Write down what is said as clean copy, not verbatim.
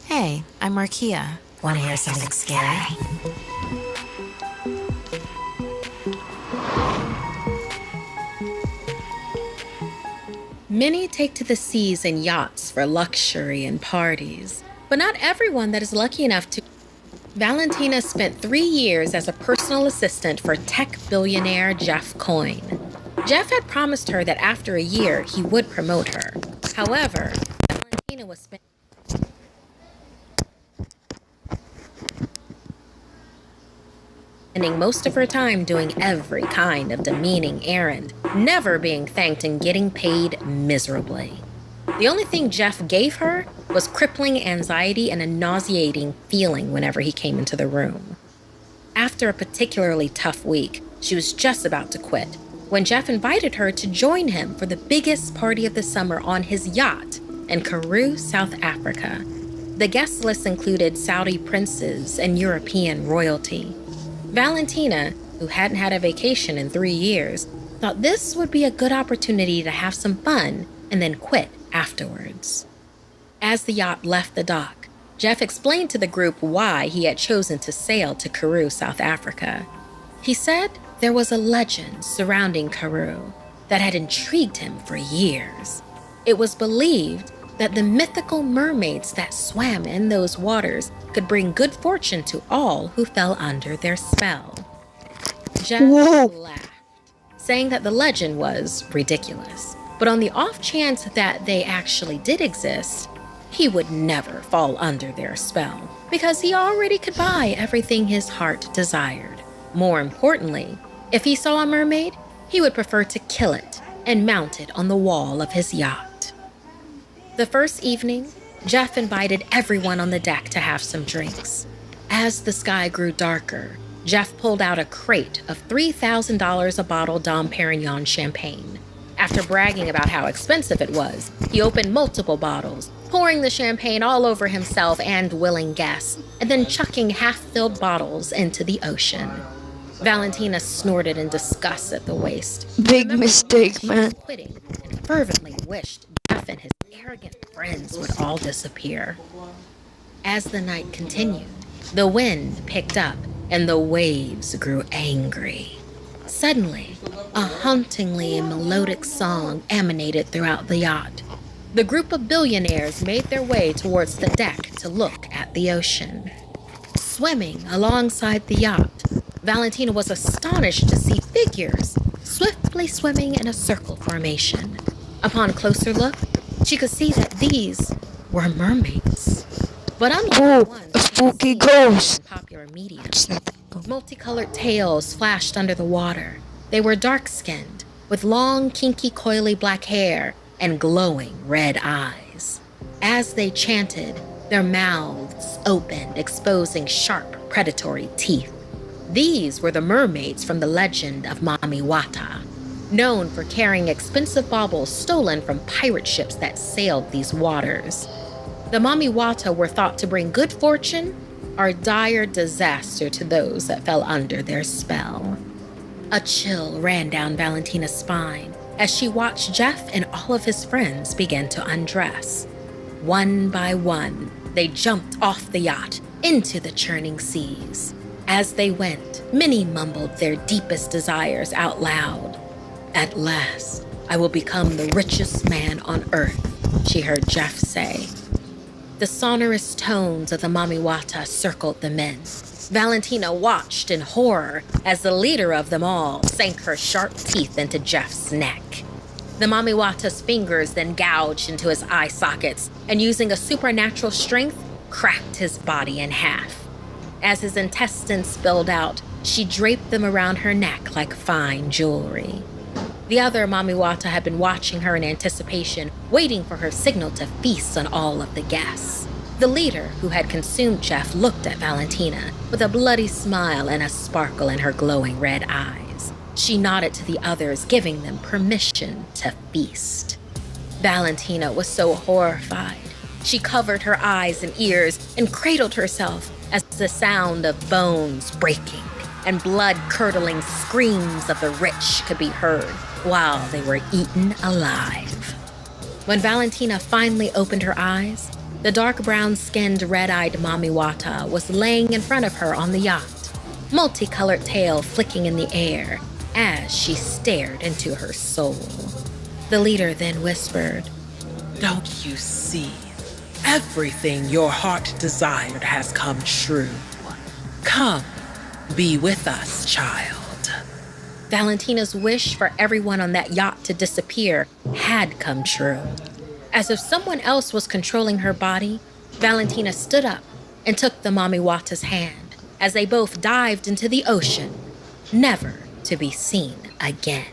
Hey, I'm Markia. Want to hear something scary? Many take to the seas in yachts for luxury and parties, but not everyone that is lucky enough to. Valentina spent 3 years as a personal assistant for tech billionaire Jeff Coyne. Jeff had promised her that after a year he would promote her. However, Valentina was spending most of her time doing every kind of demeaning errand, never being thanked and getting paid miserably. The only thing Jeff gave her was crippling anxiety and a nauseating feeling whenever he came into the room. After a particularly tough week, she was just about to quit when Jeff invited her to join him for the biggest party of the summer on his yacht in Karoo, South Africa. The guest list included Saudi princes and European royalty. Valentina, who hadn't had a vacation in 3 years, thought this would be a good opportunity to have some fun and then quit afterwards. As the yacht left the dock, Jeff explained to the group why he had chosen to sail to Karoo, South Africa. He said there was a legend surrounding Karoo that had intrigued him for years. It was believed that the mythical mermaids that swam in those waters could bring good fortune to all who fell under their spell. Jeff laughed, saying that the legend was ridiculous, but on the off chance that they actually did exist, he would never fall under their spell because he already could buy everything his heart desired. More importantly, if he saw a mermaid, he would prefer to kill it and mount it on the wall of his yacht. The first evening, Jeff invited everyone on the deck to have some drinks. As the sky grew darker, Jeff pulled out a crate of $3,000 a bottle Dom Perignon champagne. After bragging about how expensive it was, he opened multiple bottles, pouring the champagne all over himself and willing guests, and then chucking half-filled bottles into the ocean. Valentina snorted in disgust at the waste. Big mistake, man. Quitting and fervently wished Jeff and his arrogant friends would all disappear. As the night continued, the wind picked up and the waves grew angry. Suddenly, a hauntingly melodic song emanated throughout the yacht. The group of billionaires made their way towards the deck to look at the ocean. Swimming alongside the yacht, Valentina was astonished to see figures swiftly swimming in a circle formation. Upon closer look, she could see that these were mermaids. But unlike the ones A spooky ghost. in popular media, multicolored tails flashed under the water. They were dark-skinned, with long, kinky, coily black hair and glowing red eyes. As they chanted, their mouths opened, exposing sharp, predatory teeth. These were the mermaids from the legend of Mami Wata, known for carrying expensive baubles stolen from pirate ships that sailed these waters. The Mami Wata were thought to bring good fortune or dire disaster to those that fell under their spell. A chill ran down Valentina's spine as she watched Jeff and all of his friends begin to undress. One by one, they jumped off the yacht into the churning seas. As they went, many mumbled their deepest desires out loud. "At last, I will become the richest man on earth," she heard Jeff say. The sonorous tones of the Mami Wata circled the men. Valentina watched in horror as the leader of them all sank her sharp teeth into Jeff's neck. The Mami Wata's fingers then gouged into his eye sockets and, using a supernatural strength, cracked his body in half. As his intestines spilled out, she draped them around her neck like fine jewelry. The other Mami Wata had been watching her in anticipation, waiting for her signal to feast on all of the guests. The leader, who had consumed Jeff, looked at Valentina with a bloody smile and a sparkle in her glowing red eyes. She nodded to the others, giving them permission to feast. Valentina was so horrified. She covered her eyes and ears and cradled herself as the sound of bones breaking and blood-curdling screams of the rich could be heard while they were eaten alive. When Valentina finally opened her eyes, The dark brown-skinned, red-eyed Mamiwata was laying in front of her on the yacht, multicolored tail flicking in the air as she stared into her soul. The leader then whispered, "Don't you see? Everything your heart desired has come true. Come, be with us, child." Valentina's wish for everyone on that yacht to disappear had come true. As if someone else was controlling her body, Valentina stood up and took the Mamiwata's hand as they both dived into the ocean, never to be seen again.